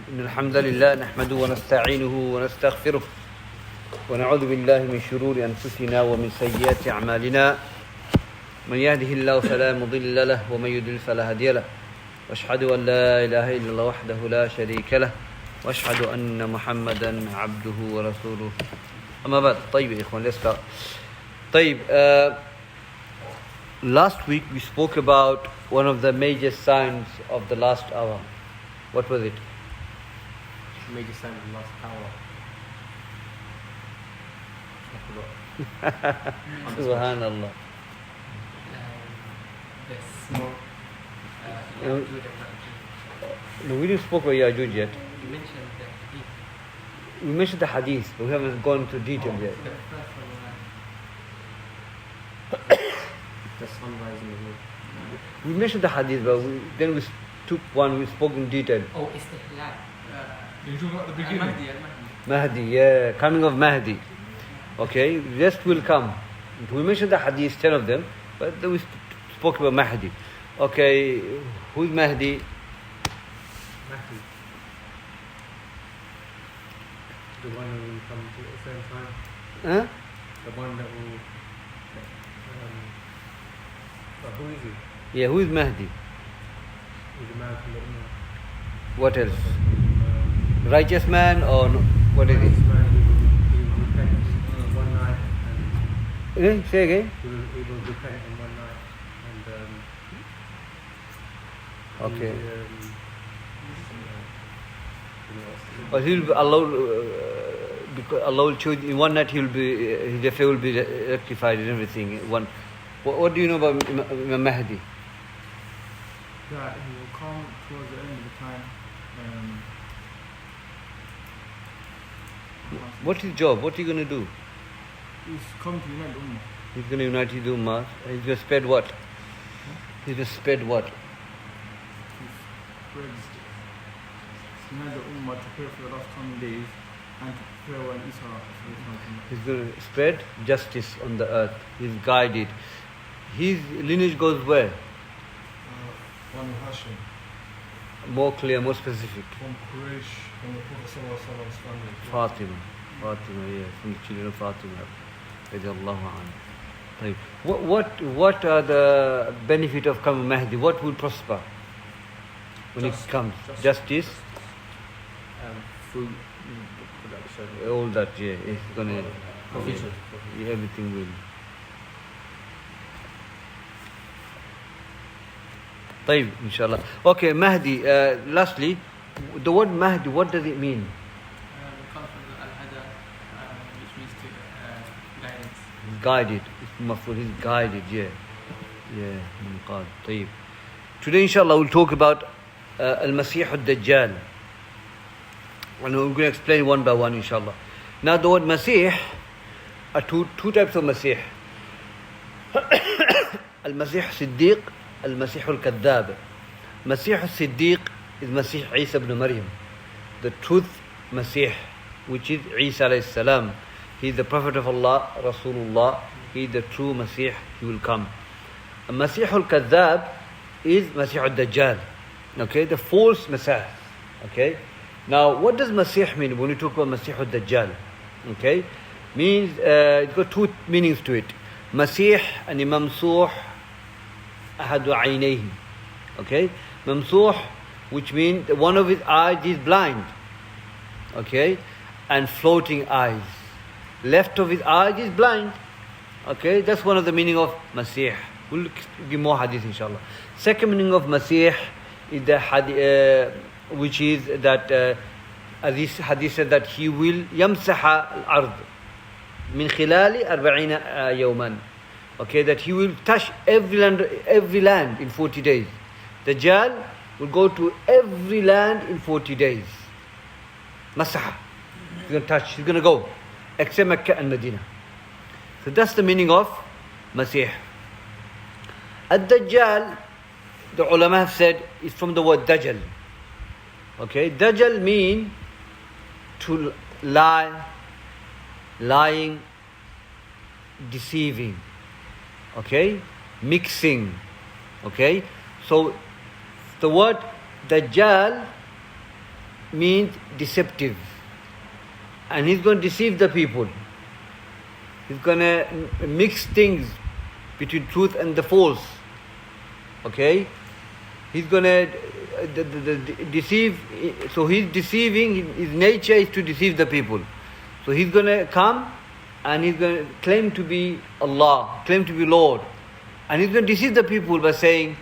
إن الحمد لله نحمده ونستعينه ونستغفره ونعوذ بالله من شرور أنفسنا ومن سيئات أعمالنا من يهده الله فلا مضل له ومن يضلل فلا هادي له وأشهد أن لا إله إلا الله وحده لا شريك له وأشهد أن محمدا عبده ورسوله أما بعد. طيب يا إخوان, let's start. طيب, last week we spoke about one of the major signs of the last hour. What was it? Major sign of the last hour. Subhanallah. The smoke. No, we didn't spoke about Yajuj yet. You mentioned the hadith. We mentioned the hadith, but we haven't gone into detail yet. The first one. The sunrise in the moon. We mentioned the hadith, but then we took one, we spoke in detail. Oh, istihlal. You're talking about the beginning? Mahdi, yeah, coming of Mahdi. Okay, rest will come. We mentioned the hadith, 10 of them, but then we spoke about Mahdi. Okay, who is Mahdi? Mahdi. The one who will come to the same time. Huh? The one that will... but who is he? Yeah, who is Mahdi? He's a man from the Ummah. What else? Righteous man or no? What is he? Righteous man, he will repent one night and... Say again? He will repent in one night and... Okay. He, But he'll be because Allah will choose in one night. His affair will be rectified and everything. What do you know about Imam Mahdi? That he will come towards the end of the time. What's his job? What is he going to do? He's come to unite the Ummah. He's going to unite his Ummah. He's going to spread what? He's going to spread what? He spreads unite the Ummah to prepare for the last coming days and to prepare when Isa will come. He's going to spread justice on the earth. He's guided. His lineage goes where? Banu Hashim. More clear, more specific. From Quraysh, from the Prophet ﷺ's family. Fatima, yeah, from the children of Fatima. Radiallahu anha. Right. What are the benefit of coming Mahdi? What will prosper when it comes? Justice? Food. All that, yeah, it's gonna. Provision. Yeah, everything will. طيب, inshallah. Okay, Mahdi. Lastly, the word Mahdi, what does it mean? It comes from the al-hada, which means to guidance. He's guided. It's maful. He's guided. Yeah. Munqad. طيب. Today, inshallah, we'll talk about al-Masih al-Dajjal. And we're going to explain one by one, inshallah. Now, the word Masih are two types of Masih. Al-Masih Siddiq, Al-Masih al-Kadhab. Masih al-Siddiq is Masih Isa ibn Maryam, the truth Masih, which is Isa alayhi salam. He is the Prophet of Allah, Rasulullah. He is the true Masih. He will come. Masih al-Kadhab is Masih al-Dajjal. Okay, the false Messiah. Okay. Now, what does Masih mean when we talk about Masih al-Dajjal? Okay, means it's got two meanings to it. Masih and Mamsuh ahadu aynayhi. Okay, Mamsuh, which means one of his eyes is blind. Okay, and floating eyes. Left of his eyes is blind. Okay, that's one of the meaning of Masih. We'll give more hadith, inshallah. Second meaning of Masih is the hadith. Which is that this hadith said that he will yamsaha al-ard min khilali 40 yawman. Okay, that he will touch every land in 40 days. Dajjal will go to every land in 40 days. Masaha. He's going to touch, he's going to go. Except Mecca and Medina. So that's the meaning of Masih. Ad-Dajjal, the ulama have said, is from the word Dajjal. Okay, Dajjal mean to lie, lying, deceiving. Okay, mixing. Okay, so the word Dajjal means deceptive. And he's going to deceive the people. He's going to mix things between truth and the false. Okay? He's going to deceive. So he's deceiving. His nature is to deceive the people. So he's going to come and he's going to claim to be Allah, claim to be Lord. And he's going to deceive the people by saying,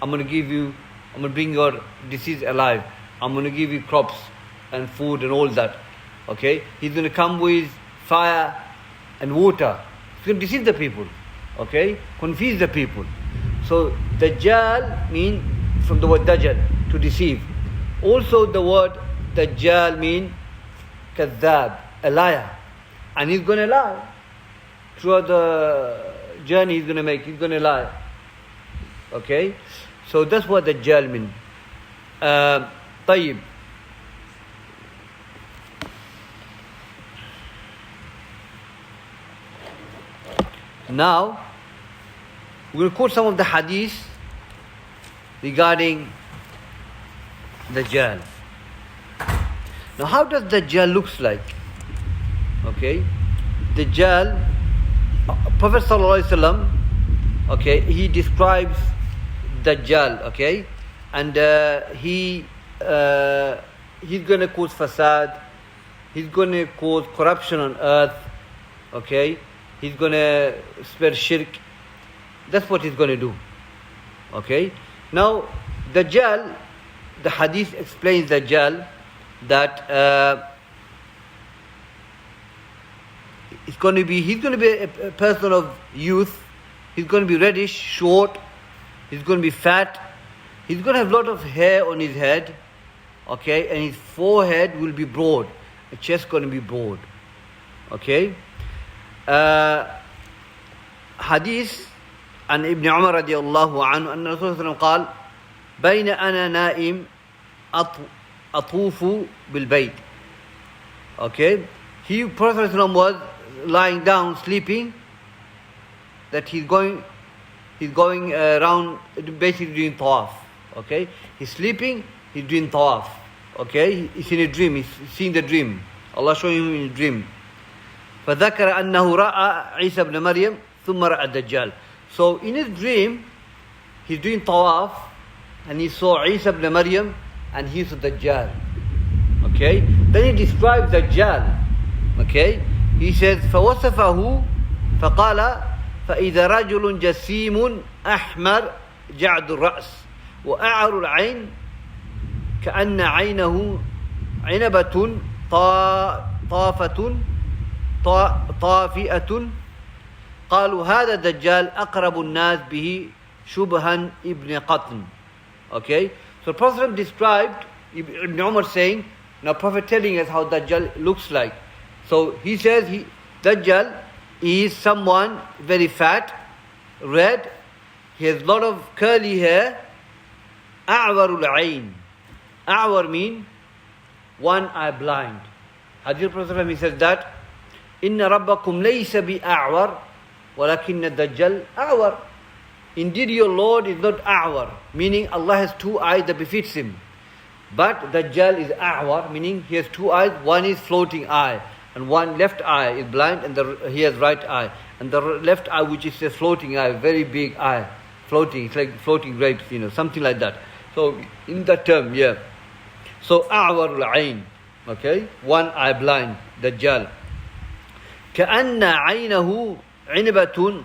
I'm going to bring your disease alive. I'm going to give you crops and food and all that. Okay? He's going to come with fire and water. He's going to deceive the people. Okay? Confuse the people. So Dajjal means from the word Dajjal, to deceive. Also the word Dajjal means Kadhab, a liar. And he's going to lie. Throughout the journey he's going to make, he's going to lie. Okay? So that's what Dajjal means. طيب. Now, we'll quote some of the hadith regarding Dajjal. Now, how does Dajjal looks like? Okay, Dajjal, Prophet Sallallahu Alaihi Wasallam, okay, he describes Dajjal, okay, and he's going to cause fasad, he's going to cause corruption on earth, okay, he's going to spread shirk. That's what he's going to do. Okay. Now, Dajjal, the hadith explains Dajjal that he's going to be a person of youth. He's going to be reddish, short. He's going to be fat. He's going to have a lot of hair on his head. Okay, and his forehead will be broad. The chest going to be broad. Okay. Hadith عن ابن عمر رضي الله عنه أن الرسول صلى الله عليه وسلم قال بين أنا نائم أطوف بالبيت. Okay, Prophet ﷺ was lying down sleeping, that he's going around basically doing tawaf. Okay, he's sleeping, he's doing tawaf. Okay, he's in a dream, he's seeing the dream. Allah showing him in a dream. فذكر أنه رأى عيسى بن مريم ثم رأى الدجال. So in his dream, he's doing tawaf and he saw Isa ibn Maryam and he saw Dajjal. Okay? Then he describes Dajjal. Okay? He says, فَوَصَفَهُ فَقَالَ فَإِذَا رَجُلٌ جَسِيمٌ أَحْمَرٌ جَعْدُ الرَّأْسِ وَأَعْرُ الْعَيْنِ كَأَنَّ عَيْنَهُ عِنَبَةٌ طافئة قالوا هذا الدجال أقرب الناس به شبها ابن قطن. Okay, so Prophet described Ibn Umar saying, now Prophet telling us how Dajjal looks like. So he says Dajjal is someone very fat, red, he has a lot of curly hair, أعور العين. أعور mean one eye blind. Hadith Prophet he says that إن ربكم ليس بأعور ولكن الدجال أعور. Indeed your Lord is not أعور, meaning Allah has two eyes that befits him. But Dajjal is أعور, meaning he has two eyes, one is floating eye and one left eye is blind and he has right eye. And the left eye, which is a floating eye, very big eye, floating, it's like floating grapes, something like that. So in that term, yeah. So أعور العين, okay, one eye blind, Dajjal. كأن عينه عنبة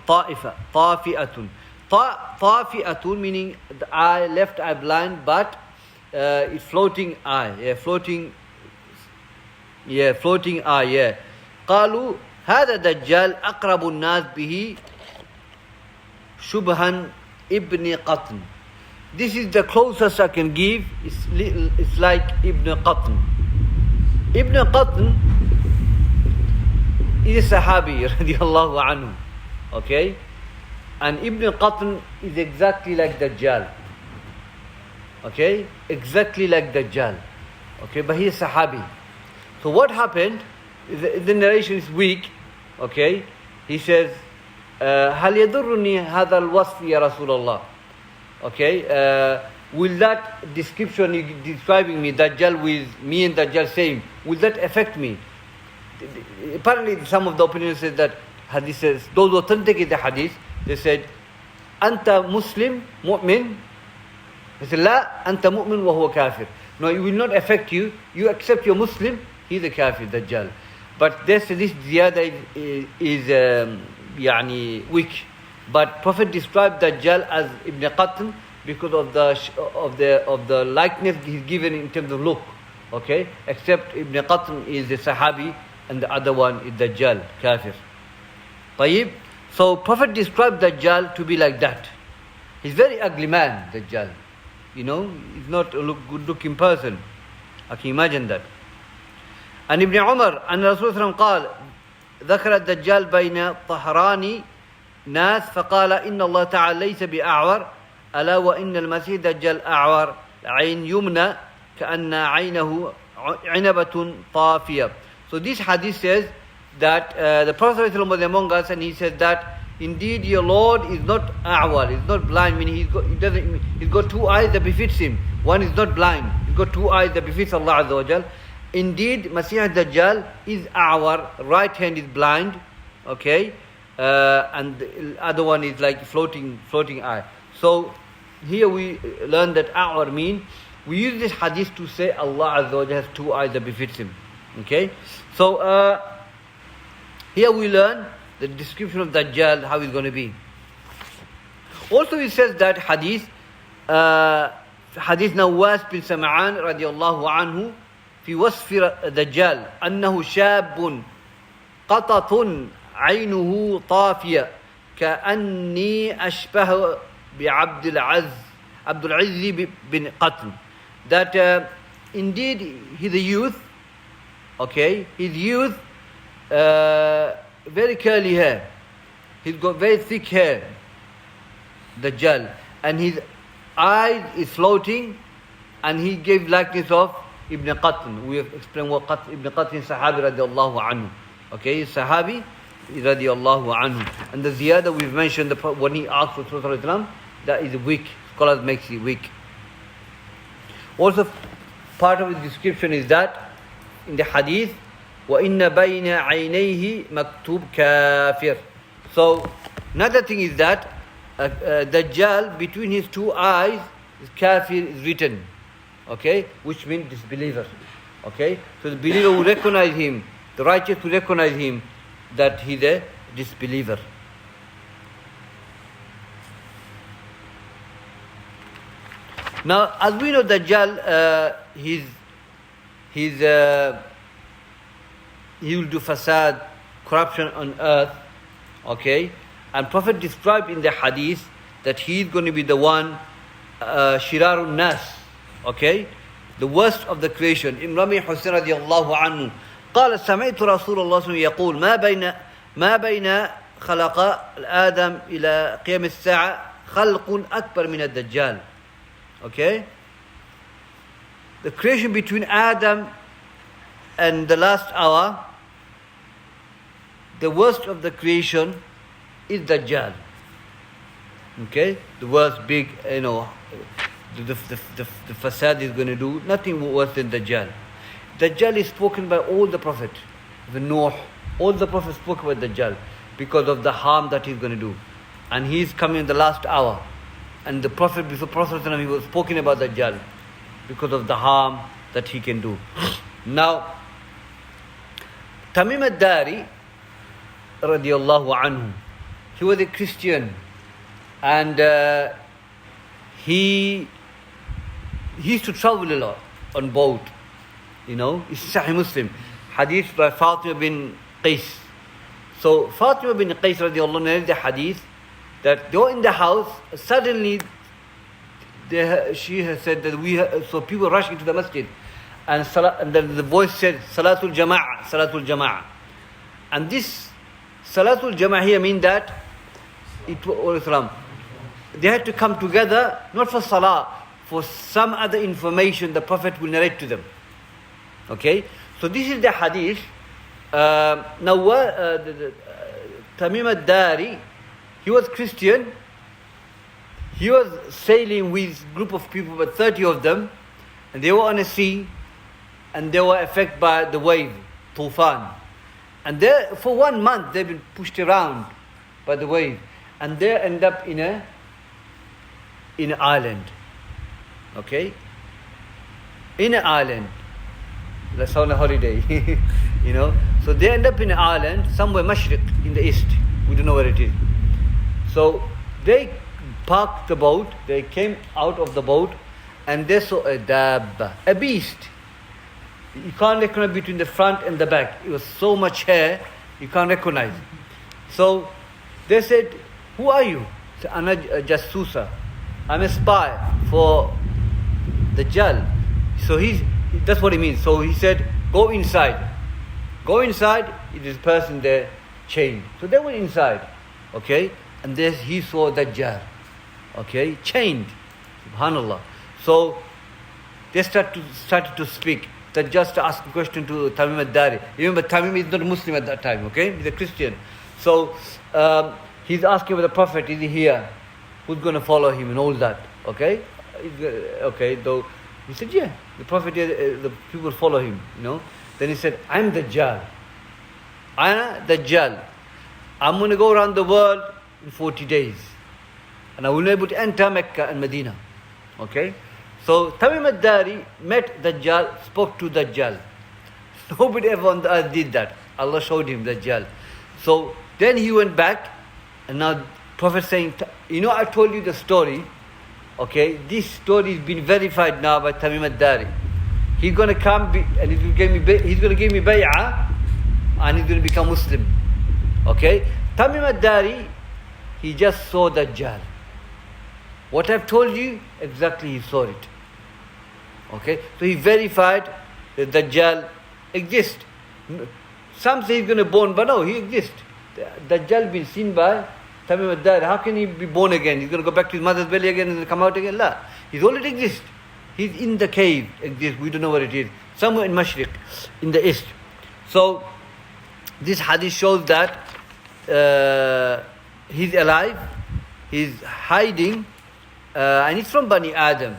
طافئة. طافئة meaning the eye, left eye blind, but it's floating eye, floating eye, قالوا هذا دجال أقرب الناس به شبها ابن قطن. This is the closest I can give. It's like Ibn Qatn. Ibn Qatn is a Sahabi radiallahu anhu. Okay? And Ibn Qatn is exactly like Dajjal. Okay? Exactly like Dajjal. Okay? But he is Sahabi. So what happened? The narration is weak. Okay? He says, هل يضرني هذا الوصف يا رسول الله. Okay? will that description you describing me, Dajjal, with me and Dajjal same, will that affect me? Apparently some of the opinions says that Hadith says, those who authenticate the Hadith, they said, Anta Muslim, mu'min. They said, La, Anta mu'min wa huwa kafir. No, it will not affect you. You accept you're Muslim, he's a kafir, Dajjal. But this ziyada is weak. But Prophet described Dajjal as Ibn Qatn because of the likeness he's given in terms of look. Okay? Except Ibn Qatn is a Sahabi and the other one is Dajjal, kafir. Tayyib. So Prophet described Dajjal to be like that. He's a very ugly man, Dajjal. He's not a good looking person. I can imagine that. عن ابن عمر أن الرسول صلى الله عليه وسلم قال ذكر الدجال بين ظهراني ناس فقال إن الله تعالى ليس بأعور ألا وإن المسيح دجال أعور عين يمنى كأن عينه عنبة طافية. So this hadith says that the Prophet ﷺ was among us, and he said that indeed your Lord is not a'war, he's not blind, meaning he's got two eyes that befits him. One is not blind, he's got two eyes that befits Allah Azza wa Jal. Indeed, Masih Dajjal is a'war, right hand is blind, okay, and the other one is like floating eye. So here we learn that a'war means, we use this hadith to say Allah Azza wa Jal has two eyes that befits him. Okay, so here we learn the description of Dajjal, how he's going to be. Also he says that hadith Nawas bin Sam'an radiallahu anhu في وصف الدجال أنه شاب قطط عينه طافية كأني أشبه بعبد العز bin Qatl. That indeed he's a youth, okay, his youth, very curly hair, he's got very thick hair, Dajjal, and his eye is floating, and he gave likeness of Ibn Qatl. We have explained what Ibn Qatl is Sahabi radiallahu anhu. Okay, Sahabi radiallahu anhu. And the ziyada we've mentioned, when he asked for Rasulullah, that is weak. Scholars makes it weak. Also, part of the description is that in the hadith, وَإِنَّ بَيْنَ عَيْنَيْهِ مَكْتُوبْ كَافِرٌ. So, another thing is that Dajjal, between his two eyes, kafir is written. Okay, which means disbeliever. Okay, so the believer will recognize him, the righteous will recognize him, that he's a disbeliever. Now, as we know, Dajjal, he will do fasad, corruption on earth. Okay, and Prophet described in the hadith that he is going to be the one, shirarun nas. Okay, the worst of the creation. Imam Hussein radiallahu anhu قال سمعت رسول الله صلى الله عليه وسلم يقول ما بين خلق الآدم إلى قيام الساعة خلق أكبر من الدجال. Okay, the creation between Adam and the last hour, the worst of the creation is Dajjal. Okay, the worst, big, the fasad is going to do nothing worse than Dajjal. Dajjal is spoken by all the prophets, the Noah, all the prophets spoke about Dajjal because of the harm that he's going to do, and he is coming in the last hour. And the Prophet, before Prophet he was spoken about Dajjal because of the harm that he can do. Now, Tamim ad-Dari radiallahu anhu, he was a Christian, and he used to travel a lot on boat. It's Sahih Muslim, hadith by Fatima bin Qais. So Fatima bin Qais radiallahu anhu, the hadith that they were in the house, suddenly she has said that so people rushed into the masjid, and then the voice said Salatul Jama'ah. And this Salatul Jama'ah here means that they had to come together, not for Salah, for some other information the Prophet will narrate to them. Okay, so this is the hadith. Now, Tamim ad-Dari, he was Christian. he was sailing with a group of people, about 30 of them, and they were on a sea, and they were affected by the wave, Tufan. And they, for 1 month, they've been pushed around by the wave, and they end up in an island. Okay? In an island. That's on a holiday, you know. So they end up in an island, somewhere Mashriq, in the east. We don't know where it is. So they parked the boat, they came out of the boat, and they saw a dabba, a beast. You can't recognize between the front and the back. It was so much hair, you can't recognize. So they said, who are you? I said, I'm a jasusa. I'm a spy for the Dajjal. So that's what he means. So he said, go inside. Go inside, it is a person there chained. So they went inside, okay? And there he saw Dajjal, okay? Chained, subhanallah. So they started to speak. Dajjal started asking question to Tamim al-Dari. Remember, Tamim is not a Muslim at that time, okay? He's a Christian. So he's asking about the Prophet, is he here? Who's going to follow him and all that, okay? Okay, though he said, yeah, the Prophet, the people follow him, you know. Then he said, I'm Dajjal. I'm Dajjal. I'm going to go around the world in 40 days. And I will be able to enter Mecca and Medina. Okay? So Tamim al-Dari met Dajjal, spoke to Dajjal. Nobody ever on the earth did that. Allah showed him Dajjal. So then he went back, and now Prophet saying, you know, I told you the story. Okay, this story has been verified now by Tamim al-Dari. He's going to come and he's going to give me bay'ah, and he's going to become Muslim. Okay, Tamim al-Dari, he just saw Dajjal. What I've told you, exactly he saw it. Okay, so he verified that Dajjal exists. Some say he's going to be born, but no, he exists. Dajjal been seen by Tamim al-Dari. How can he be born again? He's going to go back to his mother's belly again and come out again? La. He's already exists. He's in the cave, exists. We don't know where it is. Somewhere in Mashriq, in the east. So, this hadith shows that he's alive, he's hiding, and he's from Bani Adam.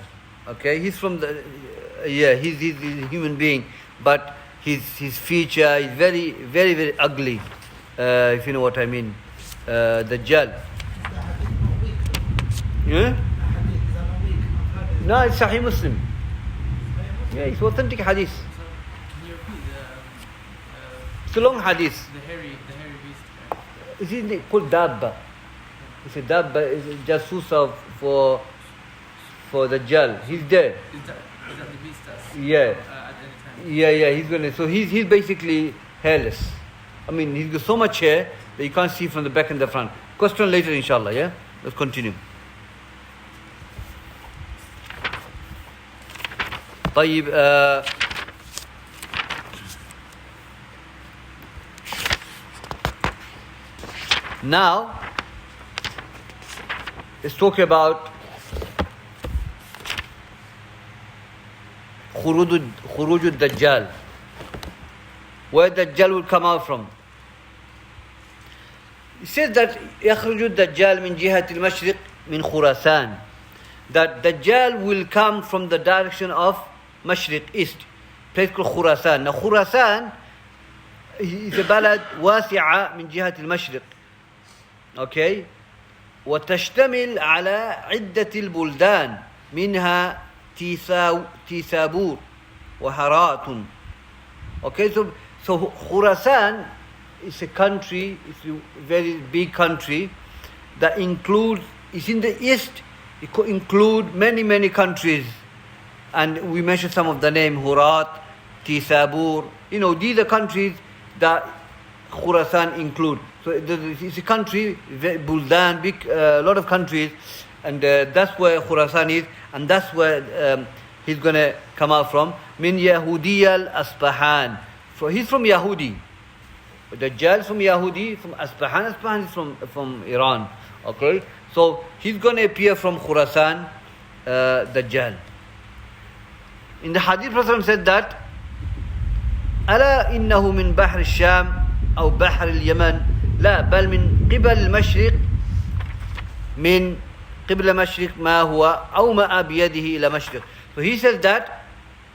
Okay, he's from the, he's a human being, but his feature is very, very, very ugly, if you know what I mean. Dajjal. Yeah? No, it's Sahih Muslim. Yeah, it's authentic hadith. Can you repeat It's a long hadith. the hairy beast? It's called Dabba. It's a Dabba, it's a jasusa for Dajjal. He's there. Is that the beast that's Yeah. at any time? Yeah, he's gonna. So he's basically hairless. I mean, he's got so much hair that you can't see from the back and the front. Question later, inshallah. Yeah, let's continue. طيب. Now, let's talk about Khuruj al-Dajjal. Where Dajjal will come out from. It says that يخرج الدجال من جهة المشرق من خراسان. That Dajjal will come from the direction of Mashriq, east, place called Khurasan. Now Khurasan is a بلد واسعة من جهة المشرق. Okay, وتشتمل على عدة البلدان منها تيسابور وهرات. Okay, so Khurasan is a country, it's a very big country that includes, it's in the east, it could include many countries. And we mentioned some of the name, Hurat, Tisabur. You know, these are countries that Khurasan include. So it's a country, Buldan, big, a lot of countries, and that's where Khurasan is, and that's where he's going to come out from. Min Yahudi al-Asbahan. So he's from Yahudi. Dajjal is from Yahudi, from Asbahan. Asbahan is from Iran. Okay? So he's going to appear from Khurasan, Dajjal. In the Hadith, Prophet said that, ألا إنه من بحر الشام أو بحر اليمن لا بل من قبل المشرق من قبل مشرق ما هو أومأ بيده إلى مشرق. So he says that,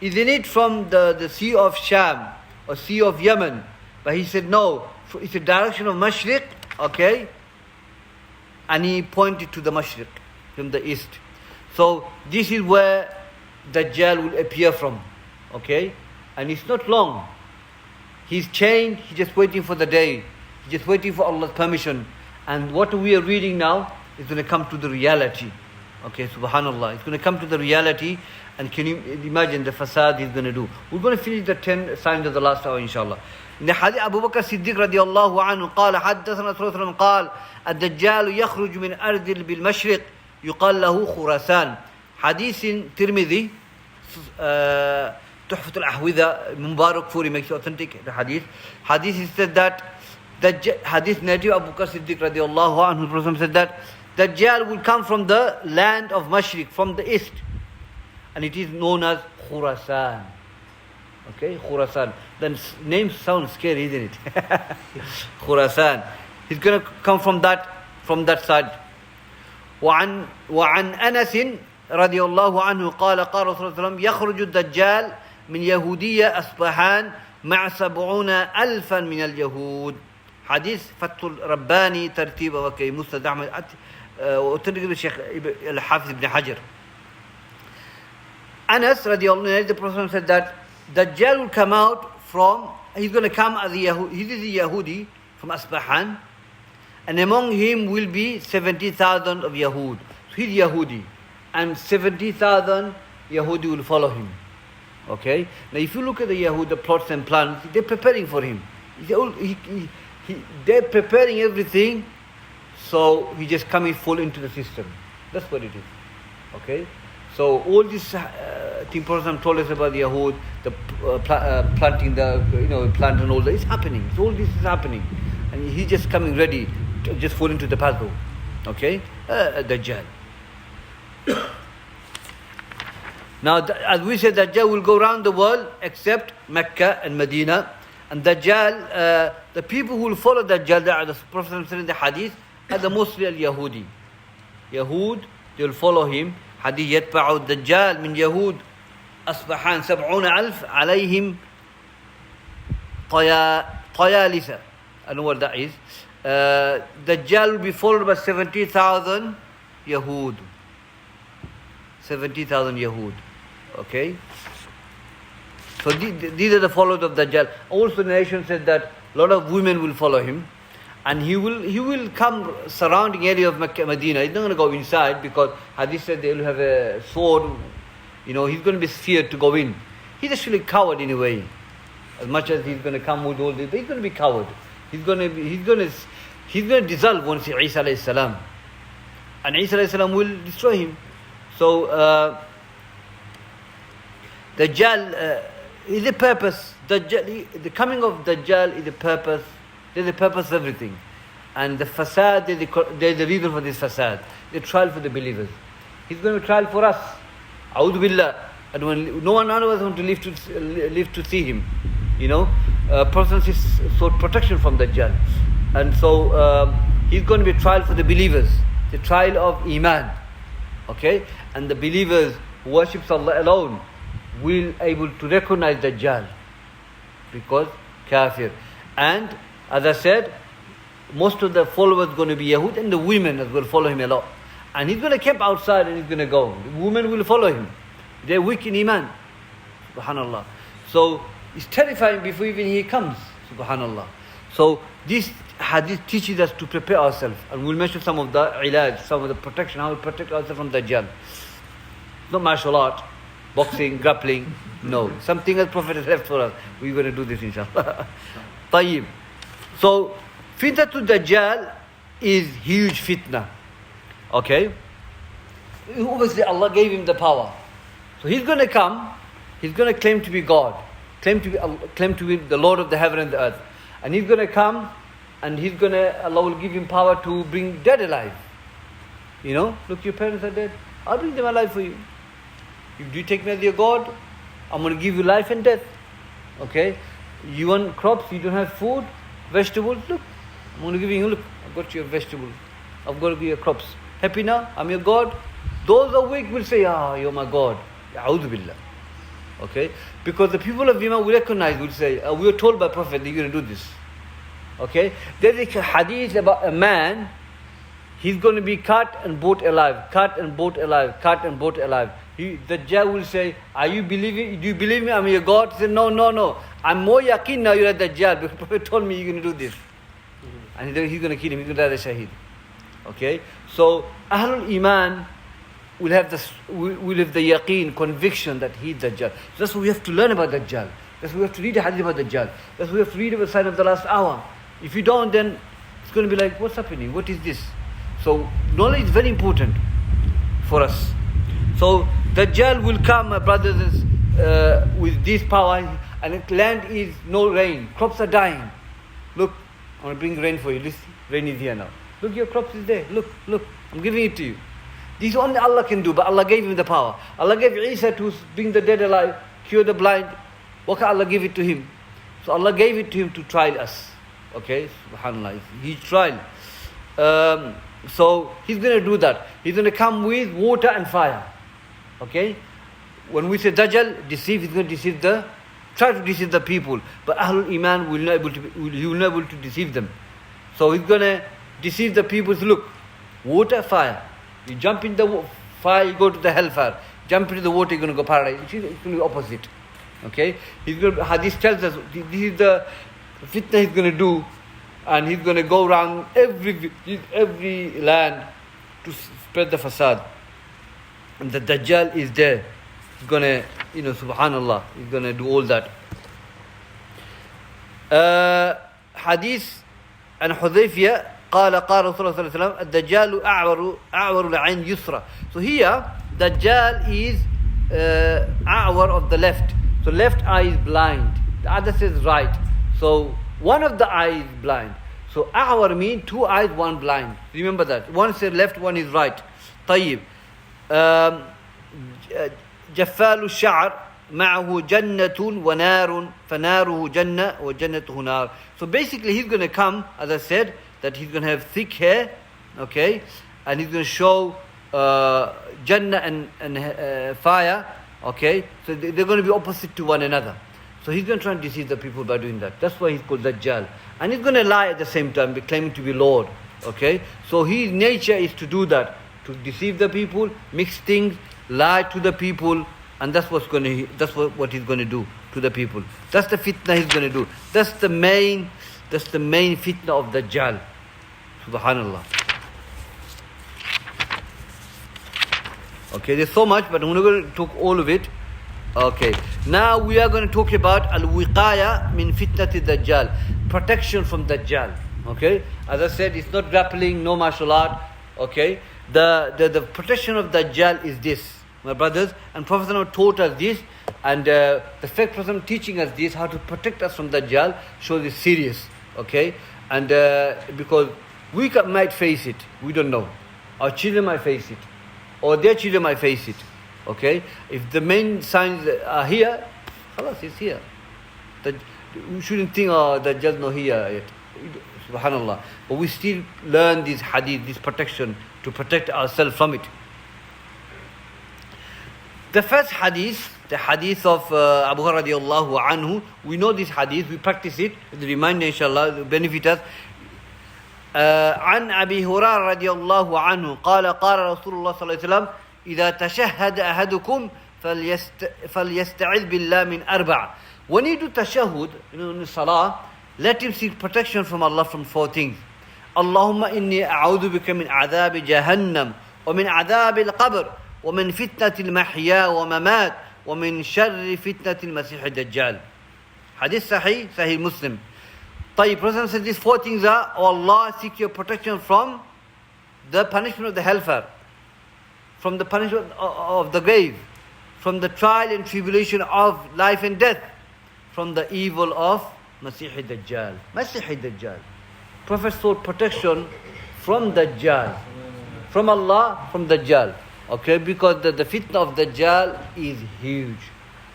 isn't it from the sea of Sham or sea of Yemen? But he said no, it's the direction of Mashriq, okay? And he pointed to the Mashriq, from the east. So this is where Dajjal will appear from, okay? And it's not long. He's chained, he's just waiting for the day. He's just waiting for Allah's permission. And what we are reading now is going to come to the reality. Okay, subhanallah. It's going to come to the reality. And can you imagine the fasad he's going to do? We're going to finish the 10 signs of the last hour, inshallah. In the hadith, Abu Bakr Siddiq radiallahu anhu قال حدثنا رسول الله قال الدجال يخرج من أرض بالمشرق يقال له خراسان. Hadith in Tirmidhi, تحفة الأحوذة, Mubarak Furi makes it authentic, the hadith. Hadith is said that, hadith narrative Abu Bakr Siddiq radiallahu anhu, Prophet said that Dajjal will come from the land of Mashriq, from the east. And it is known as Khurasan. Okay, Khurasan. The name sounds scary, isn't it? Khurasan. He's going to come from that side. وعن أنس رضي الله عنه قال قال رسول الله صلى الله عليه وسلم يخرج الدجال من يهودية أصبحان مع 70,000 من اليهود. حديث فتح الرباني ترتيب وكي مسند أحمد وترجم الشيخ الحافظ ابن حجر. Anas radiallahu anhu, the Prophet said that Dajjal will come out from, he's going to come as a Yahudi, he is a Yahudi from Asbahan, and among him will be 70,000 of Yahud. So he's Yahudi, and 70,000 Yahudi will follow him. Okay? Now if you look at the Yahud, the plots and plans, they're preparing for him. They're preparing everything, so he just coming full into the system. That's what it is. Okay? So all this thing Prophet told us about the Yahud, the planting the plant and all that, it's happening. So all this is happening, and he's just coming ready to just fall into the path. Okay, Dajjal. Now, as we said, Dajjal will go around the world except Mecca and Medina. And Dajjal, the people who will follow Dajjal, the Prophet said in the Hadith, are the mostly al-Yahudi. Yahud, they will follow him. حديث يتبع الدجال من يهود أصبحان 70,000 عليهم طيالسة. I know what that is. Dajjal will be followed by 70,000 Yahud. 70,000 Yahud. Okay? So these are the followers of Dajjal. Also the nation said that a lot of women will follow him. And he will come surrounding area of Mecca, Medina. He's not going to go inside because Hadith said they will have a sword. He's going to be feared to go in. He's actually a coward in a way. As much as he's going to come with all this, but he's going to be coward. He's going to dissolve once Isa alayhi salam, and Isa alayhi salam will destroy him. So Dajjal is the purpose. The coming of Dajjal is the purpose. There's the purpose of everything. And the fasad, there's the reason for this fasad. The trial for the believers. He's going to trial for us. A'udhu billah. And none of us want to live to see him. Prophet sought protection from Dajjal. And so he's going to be trial for the believers. The trial of Iman. Okay? And the believers who worship Allah alone will able to recognize Dajjal. Because kafir. And as I said, most of the followers are going to be Yahud, and the women as well follow him a lot. And he's going to camp outside and he's going to go. The women will follow him. They're weak in Iman. Subhanallah. So it's terrifying before even he comes. Subhanallah. So this hadith teaches us to prepare ourselves. And we'll mention some of the ilaj, some of the protection, how we protect ourselves from Dajjal. Not martial art, boxing, grappling. No. Something that Prophet has left for us. We're going to do this inshallah. Tayyib. So, fitnatul Dajjal is huge fitna. Okay? Obviously, Allah gave him the power. So he's going to come, he's going to claim to be God, claim to be the Lord of the heaven and the earth. And he's going to come, and Allah will give him power to bring dead alive. Look, your parents are dead. I'll bring them alive for you. If you take me as your God, I'm going to give you life and death. Okay? You want crops, you don't have food, vegetables, look, I'm going to give you, look, I've got your vegetables, I've got to give you crops. Happy now? I'm your God. Those awake will say, you're my God. A'udhu billah. Okay? Because the people of Iman will recognize, will say, we were told by Prophet that you're going to do this. Okay? There's a hadith about a man, he's going to be cut and brought alive, cut and brought alive, cut and brought alive. The Dajjal will say, do you believe me I'm your God? He said, no. I'm more yaqeen now you're at Dajjal because Prophet told me you're going to do this. And he's going to kill him, he's going to die as shaheed. Okay? So, Ahlul Iman will have the yaqeen, conviction that he's Dajjal. So that's what we have to learn about Dajjal. That's what we have to read a hadith about Dajjal. That's what we have to read about the sign of the last hour. If you don't, then it's going to be like, what's happening? What is this? So, knowledge is very important for us. So, Dajjal will come, my brothers, with this power, and the land is no rain. Crops are dying. Look, I want to bring rain for you. Listen, rain is here now. Look, your crops is there. Look, I'm giving it to you. This only Allah can do, but Allah gave him the power. Allah gave Isa to bring the dead alive, cure the blind. What can Allah give it to him? So Allah gave it to him to trial us. Okay, subhanAllah. He tried. So he's going to do that. He's going to come with water and fire. Okay? When we say Dajjal, deceive, he's going to try to deceive the people. But Ahlul Iman will not able to deceive them. So he's going to deceive the people. So look, water, fire. You jump in the fire, you go to the hellfire. Jump into the water, you're going to go paradise. It's going to be opposite. Okay? Hadith tells us this is the fitna he's going to do, and he's going to go around every land to spread the fasad. And the Dajjal is there. He's going to, subhanallah, he's going to do all that. Hadith and Hudayfiyah قال رسول الله صلى الله عليه وسلم الدجال أعور العين يسرى. So here Dajjal is أعور of the left. So left eye is blind. The other says right. So one of the eyes is blind. So أعور means two eyes, one blind. Remember that. One says left, one is right. طيب. جفال الشعر معه جنة ونار فناره جنة وجنته نار. So basically he's going to come, as I said, that he's going to have thick hair, okay, and he's going to show Jannah and fire, okay, so they're going to be opposite to one another. So he's going to try and deceive the people by doing that. That's why he's called Dajjal. And he's going to lie at the same time, claiming to be Lord, okay. So his nature is to do that, to deceive the people, mix things, lie to the people, and that's what he's going to do to the people. That's the fitna he's going to do. That's the main fitna of Dajjal. Subhanallah. Okay, there's so much, but I'm not going to talk all of it. Okay, now we are going to talk about al-wiqaya min fitnati Dajjal, protection from Dajjal. Okay, as I said, it's not grappling, no martial art. Okay, the protection of Dajjal is this, my brothers, and Prophet taught us this, and the fact Prophet teaching us this, how to protect us from Dajjal, shows it's serious. Okay, and because we might face it, we don't know. Our children might face it, or their children might face it. Okay, if the main signs are here, khalas, it's here. We shouldn't think, Dajjal's not here yet. Subhanallah. But we still learn this hadith, this protection, to protect ourselves from it. The first hadith, the hadith of Abu Hurairah radiallahu anhu, we know this hadith, we practice it, the reminder inshallah, it will benefit us. عن أبي هريرة رضي الله عنه قال قال رسول الله صلى الله عليه وسلم إذا تشهد أحدكم فليستعذ بالله من أربع. When you do tashahhud, in salah, let him seek protection from Allah from four things. اللهم إني أعوذ بك من عذاب جهنم ومن عذاب القبر ومن فتنة المحيا وممات ومن شر فتنة المسيح الدجال. Hadith Sahih Muslim. طيب, Prophet said these four things are, oh Allah, seek your protection from the punishment of the hellfire, from the punishment of the grave, from the trial and tribulation of life and death, from the evil of Masih Dajjal. Masih Dajjal. Prophet sought protection from Dajjal, from Allah, from Dajjal. Okay, because the fitna of Dajjal is huge.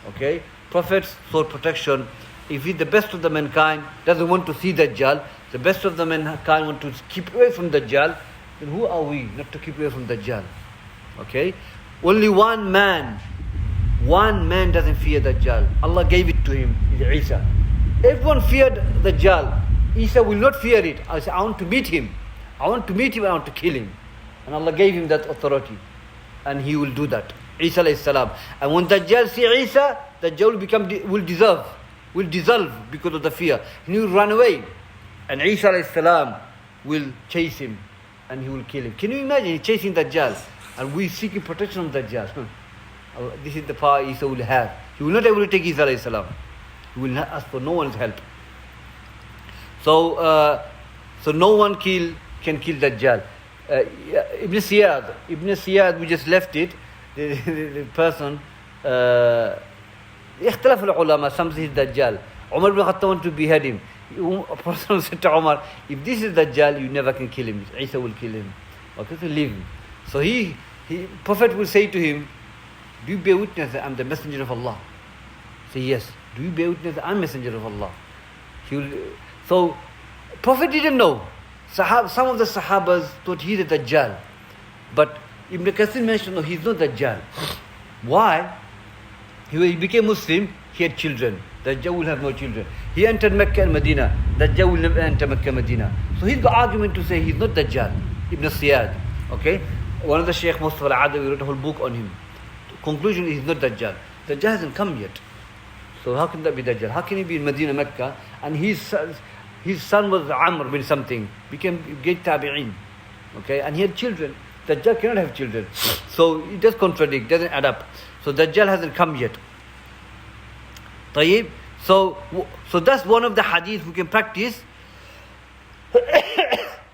Okay, Prophet sought protection. If he's the best of the mankind, doesn't want to see Dajjal, the best of the mankind want to keep away from Dajjal, then who are we not to keep away from Dajjal? Okay? Only one man doesn't fear Dajjal. Allah gave it to him, is Isa. Everyone feared Dajjal. Isa will not fear it. I say, I want to meet him. I want to kill him. And Allah gave him that authority. And he will do that. Isa alayhi salam. And when Dajjal see Isa, Dajjal will dissolve because of the fear. He will run away. And Isa alayhi salam will chase him. And he will kill him. Can you imagine chasing Dajjal? And we seeking protection from Dajjal. This is the power Isa will have. He will not able to take Isa alayhi salam. He will not ask for no one's help. So no one can kill Dajjal. Ibn Siyad, we just left it. The person, اختلف العلماء, some say Dajjal. Umar ibn Khattab wanted to behead him. A person said to Umar, if this is Dajjal, you never can kill him. Isa will kill him. Okay, so leave him. So Prophet will say to him, do you bear witness that I'm the messenger of Allah? Say yes. Do you bear witness that I'm messenger of Allah? So Prophet didn't know. Some of the Sahabas thought he's a Dajjal. But Ibn Kathir mentioned, no, he's not Dajjal. Why? He became Muslim, he had children. Dajjal will have no children. He entered Mecca and Medina. Dajjal will never enter Mecca and Medina. So he's got argument to say he's not Dajjal. Ibn Siyad. Okay? One of the Shaykh Mustafa al-Adawi wrote a whole book on him. The conclusion is he's not Dajjal. Dajjal hasn't come yet. So how can that be Dajjal? How can he be in Medina, Mecca, and his son was Amr bin something, became great tabi'in. Okay? And he had children. Dajjal cannot have children. So it does contradict, doesn't add up. So Dajjal hasn't come yet. Tayyib. So that's one of the hadith we can practice.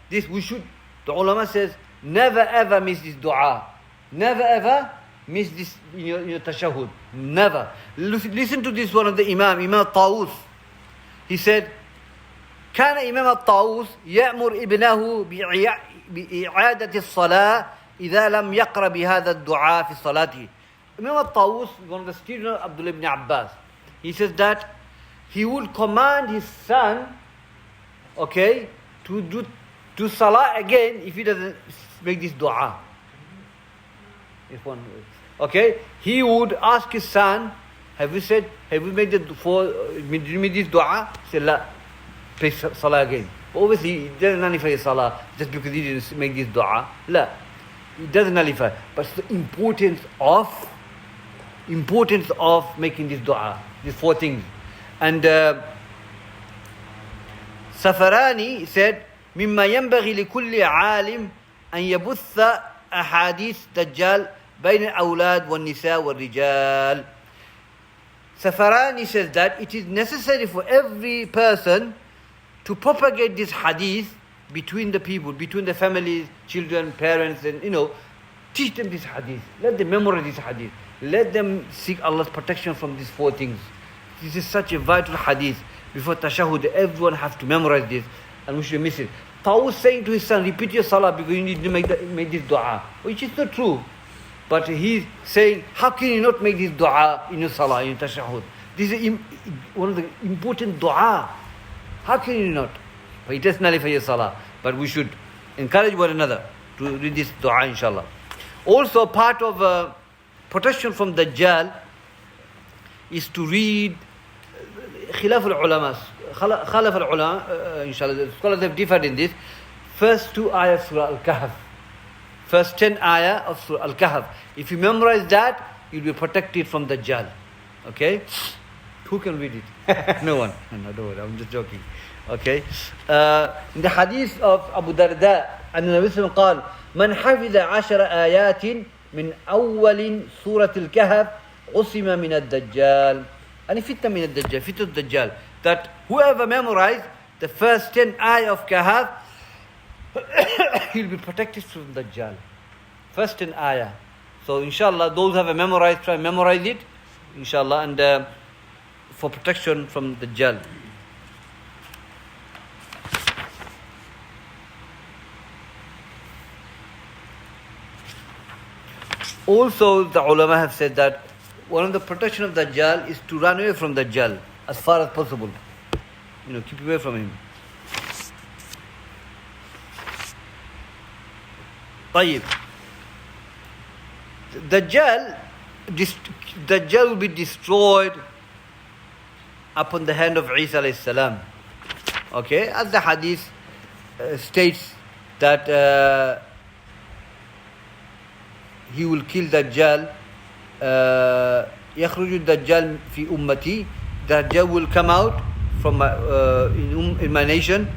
This we should. The ulama says, never ever miss this dua. Never ever miss this in your tashahhud. Never. Listen to this one of the Imam al-Tawus. He said, كان إمام الطاووس يأمر ابنه بإعادة الصلاة إذا لم يقرأ بهذا الدعاء في صلاته. Imam al-Tawus, one of the students of Abdullah ibn Abbas, he says that he would command his son, okay, to salah again if he doesn't make this dua. Okay, he would ask his son, have you made this dua? He said, la. Pray salah again. Obviously, it doesn't nullify salah just because he didn't make this dua. La. It doesn't nullify. But it's the importance of making this dua. These four things. And Safarani said, مما ينبغي لكل عالم أن يبث أحاديث دجال بين الأولاد والنساء والرجال. Safarani says that it is necessary for every person to propagate this hadith between the people, between the families, children, parents, and teach them this hadith. Let them memorize this hadith. Let them seek Allah's protection from these four things. This is such a vital hadith. Before tashahhud, everyone has to memorize this, and we should miss it. Tawus saying to his son, repeat your salah because you need to make this dua, which is not true. But he's saying, how can you not make this dua in your salah, in your tashahhud? This is one of the important dua. How can you not? But it does nullify your salah. But we should encourage one another to read this dua, inshallah. Also, part of protection from Dajjal is to read Khilaf al-Ulama. Khalaf al-Ulama, inshallah, the scholars have differed in this. First 2 ayahs of Surah Al-Kahf. First 10 ayah of Surah Al-Kahf. If you memorize that, you'll be protected from Dajjal. Okay? Who can read it? No one. No, don't worry, I'm just joking. Okay? In the hadith of Abu Darda, النبي صلى الله عليه وسلم قال من حفظ 10 آيات من أول سورة الكهف عصم من الدجال. And فتنة من الدجال, فتنة الدجال. That whoever memorized the first 10 ayah of Kahf, he'll be protected from Dajjal. First 10 ayah. So inshallah, those who have memorized, try and memorize it. Inshallah, and for protection from Dajjal. Also, the ulama have said that one of the protection of Dajjal is to run away from Dajjal as far as possible. Keep away from him. طيب. Dajjal will be destroyed upon the hand of Isa alayhi salam. Okay, as the hadith states that he will kill Dajjal. يخرج الدجال في أمتي. Dajjal will come out from in my nation.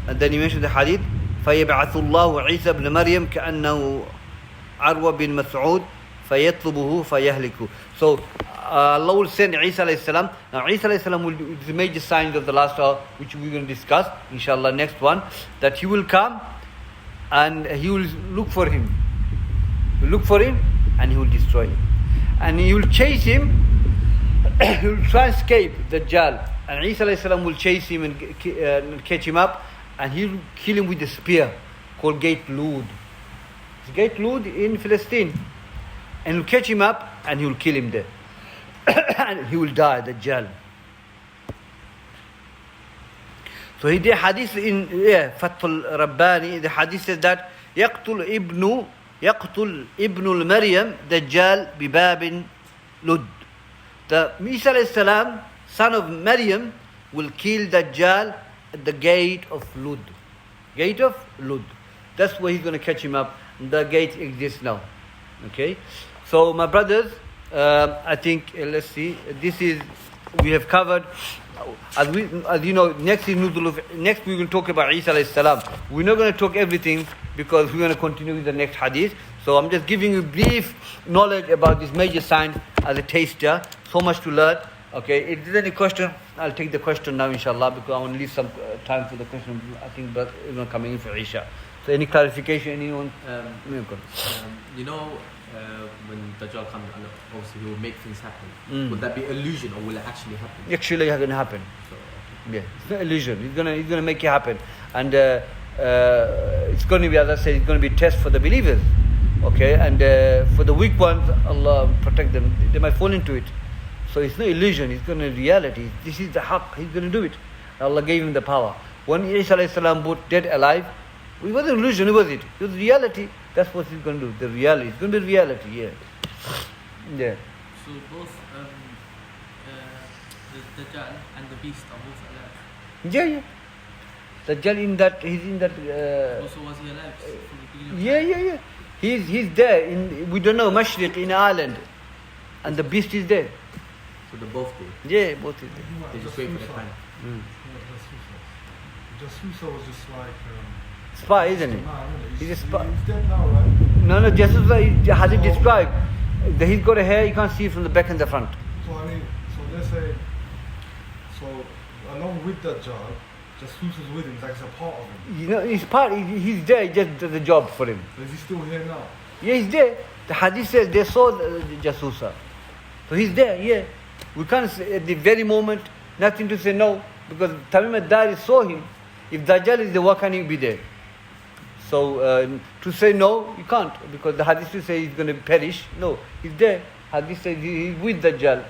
And then he mentioned the hadith, فيبعث الله عيسى بن مريم كأنه عروة بن مسعود فيطلبه فيهلكه. So Allah will send Isa alayhi salam. Now Isa alayhi salam will do the major signs of the last hour, which we're going to discuss inshallah next one, that he will come and he will look for him. He will look for him and he will destroy him. And he will chase him. He will try and escape Dajjal. And Isa alayhi salam will chase him and catch him up, and he will kill him with a spear called Gate Lud. It's Gate Lud in Palestine. And he'll catch him up and he will kill him there. And he will die, Dajjal. So he did hadith in Fathul Rabbani. The hadith says that يقتل ابن المريم دجال بباب لد. The Isa alayhi salam, son of Maryam, will kill Dajjal at the gate of Lud. Gate of Lud. That's where he's going to catch him up. The gate exists now. Okay. So my brothers, I think let's see. This is we have covered. As you know, next we're going to talk about Isa alayhi salam. We're not going to talk everything because we're going to continue with the next hadith. So I'm just giving you brief knowledge about this major sign as a taster. So much to learn. Okay, if there's any question, I'll take the question now, inshallah, because I want to leave some time for the question. I think, but coming in for Isha. So any clarification, anyone? You know, when Dajjal comes, obviously he will make things happen. Would that be illusion, or will it actually happen? Actually, it's going to happen. So, yeah, it's not illusion. He's going to make it happen, and it's going to be, as I said, it's going to be a test for the believers. Okay, and for the weak ones, Allah protect them. They might fall into it. So it's no illusion. It's going to be reality. This is the haqq. He's going to do it. Allah gave him the power. When Isa alayhi salam brought dead alive, it wasn't illusion, was it? It was reality. That's what he's going to do. The reality. It's going to be reality. Yeah. Yeah. So both the Dajjal and the beast are both alive. Yeah, yeah. Dajjal he's in that. Also, was he alive from the beginning of Yeah. He's there. We don't know, Mashriq in Ireland. And the beast is there. So they're both there? Yeah, both is there. They just wait for the time. Jasusa was just like... spy, isn't he? He's a spy. He's dead now, right? No, Jasusa, has it described? He's got a hair, you can't see from the back and the front. So I mean, so let's say, so along with Dajjal, Jasusa's with him, it's like it's a part of him. You know, he's there, he just does the job for him. So is he still here now? Yeah, he's there. The hadith says they saw the Jasusa. So he's there, yeah. We can't say at the very moment, nothing to say no, because Tamim al-Dari saw him. If Dajjal is there, why can't he be there? So to say no, you can't, because the hadith will say he's going to perish. No, he's there. Hadith says he's with Dajjal,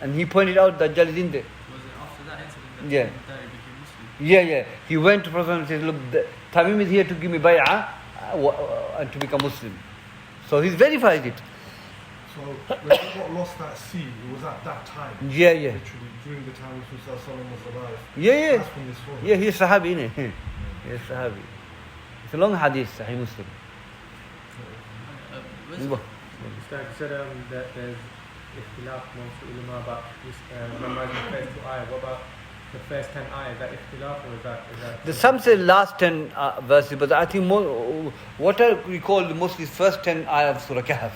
and he pointed out Dajjal is in there. Was it after that incident that Yeah. Dari became Muslim? Yeah. He went to Prophet and said, look, Tamim is here to give me bay'ah and to become Muslim. So he's verified it. So when he got lost at sea, it was at that time. Yeah. Literally, during the time Rasul Sallallahu was alive. Yeah. That's when this was. Yeah, he's Sahabi, innit? He's Sahabi. It's a long hadith, Sahih Muslim. Where's- Ustad, you said that there's ikhtilaf amongst the ulama about memorizing the first 2 ayahs. What about the first 10 ayahs? Is that ikhtilaf, or is that Some say last 10 verses, but I think what I recall the most is first 10 ayah of Surah Kahf.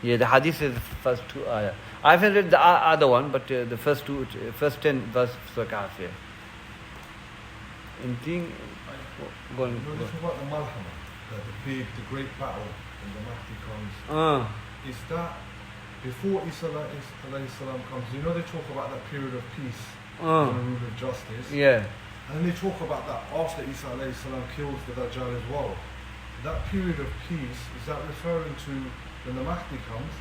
Yeah, the hadith is the first 2 ayah. I haven't read the other one, but the first 10 verses of Surah Kahf, yeah. Anything? Go on. You know, just about the Malhama, the great battle when the Mahdi comes. Is that before Isa alayhi salam comes? You know, they talk about that period of peace and the rule of justice. Yeah. And then they talk about that after Isa alayhi salam kills the Dajjal as well. That period of peace, is that referring to when the Mahdi comes,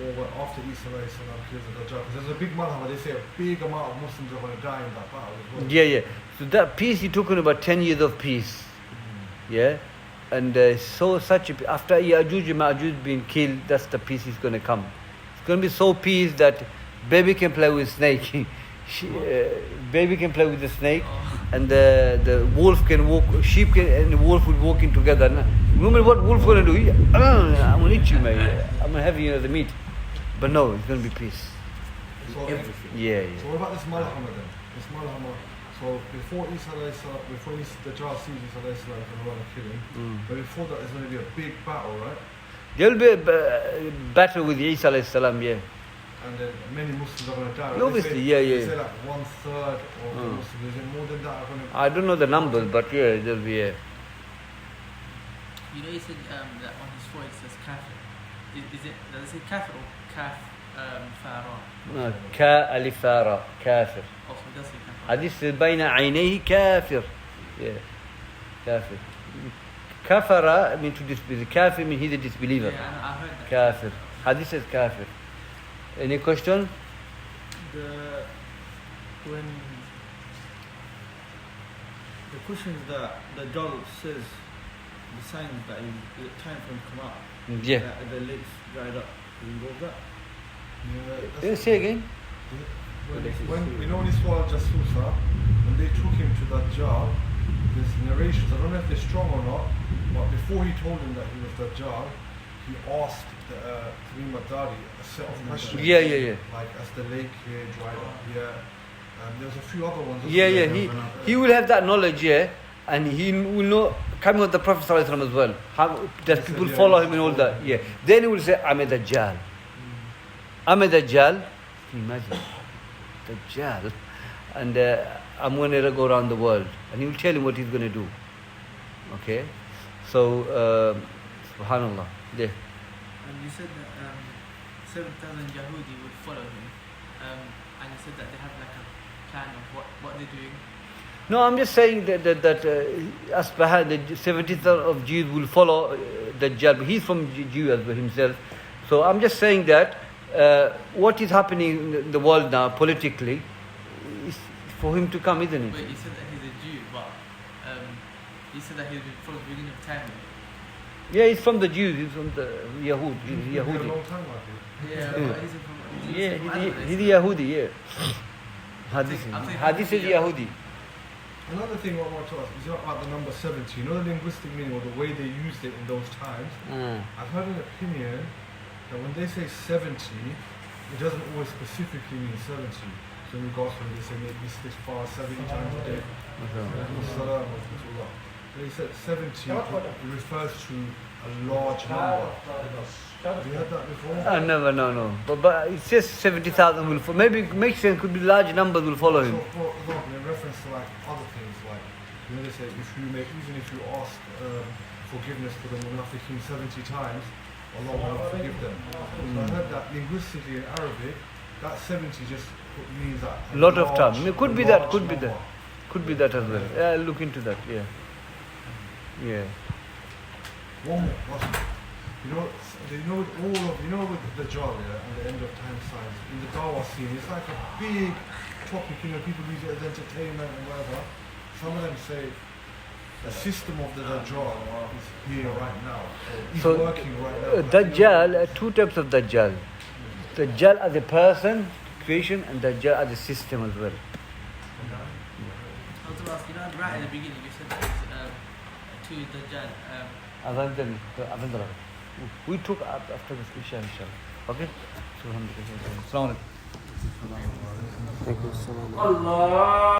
or when after Isa alayhi salam kills the Dajjal? Because there's a big Malhama, they say a big amount of Muslims are going to die in that battle as well. Yeah. So that peace, you're talking about 10 years of peace. Yeah. And after Ya'juj and Ma'juj being killed, that's the peace is going to come. It's going to be so peace that baby can play with snake. Baby can play with the snake, and the wolf can walk, sheep and the wolf will walk in together. No matter what wolf going to do, I'm going to eat you, mate. I'm going to have you as the meat. But no, it's going to be peace. So everything. Yeah. So what about this malhama then? This malhama. So before Isa alayhi salam, before the Dajjal sees Isa alayhi salam and want to kill him, but before that there's going to be a big battle, right? There will be a battle with Isa alayhi salam, yeah. And then many Muslims are going to die. Obviously, They say like 1/3 of the Muslims. Is it more than that? I don't know the numbers, but yeah, there'll be a... You know, you said that on his forehead it says kafir. Does it say kafir or kaf fara? No, ka alif fara, kafir. Also, it does say kafir. حديث بين عينيه كافر. Yeah, kafir. Kafara means to disbelieve. Kafir means he's a disbeliever. Yeah, I heard that. Kafir. Hadith says kafir. Any question? When the question is that the Dajjal says the signs that it's time for him to come out. Yeah. That the legs dried up. Do you involve that? Yeah, Say again. When we know in Iswal Jasusa, when they took him to Dajjal, there's narrations, I don't know if they're strong or not, but before he told him that he was Dajjal, he asked Tamim ad-Dari a set of questions. Yeah. Like, as the lake here dried up here, and there's a few other ones. Yeah. He will have that knowledge, yeah, and he will know, coming with the Prophet ﷺ as well, how that people follow him and all that, yeah. Then he will say, I'm a Dajjal. I'm a Dajjal. Can you imagine? Dajjal. And I'm going to go around the world. And he will tell him what he's going to do. Okay? So, subhanallah. Yeah. And you said that 7,000 Yahudi would follow him. And you said that they have like a plan of what they're doing. No, I'm just saying that Asbahan, the 70th of Jews will follow Dajjal. But he's from Jew as well himself. So I'm just saying that what is happening in the world now politically is for him to come, isn't it? Wait, you said that he's a Jew, but you said that he's from the beginning of time. Yeah, he's from the Jews. He's from the Yahud. He's Yahudi. Yeah, but he's from... He's a Yahudi, yeah. Hadith is Yahudi. Another thing I want to ask is about the number 70. You know the linguistic meaning or the way they used it in those times? I've heard an opinion that when they say 70, it doesn't always specifically mean 70. So in the Gospel they say maybe 70 times a day. They said 70 it refers to a large number. Have you heard that before? No. But it says 70,000 will follow. Maybe it makes sense, could be large numbers will follow him. So for example, in reference to like other things, like you know they say even if you ask forgiveness for the munafiqeen 70 times, Allah will forgive them. So I heard that linguistically in Arabic, that 70 just means that a lot of time. It could be that as well. Yeah, I'll look into that, yeah. One more. With the Dajjal, and the end of time signs, in the Dawah scene, it's like a big topic, people use it as entertainment and whatever. Some of them say the system of the Dajjal is here right now. He's working right now. Dajjal, two types of Dajjal. Dajjal as a person, creation, and Dajjal as a system as well. I was about to ask, right at the beginning, you said that it's two Dajjal. We took up after this Isha, inshallah. Okay? So, alhamdulillah. Assalamu alaikum. Thank you.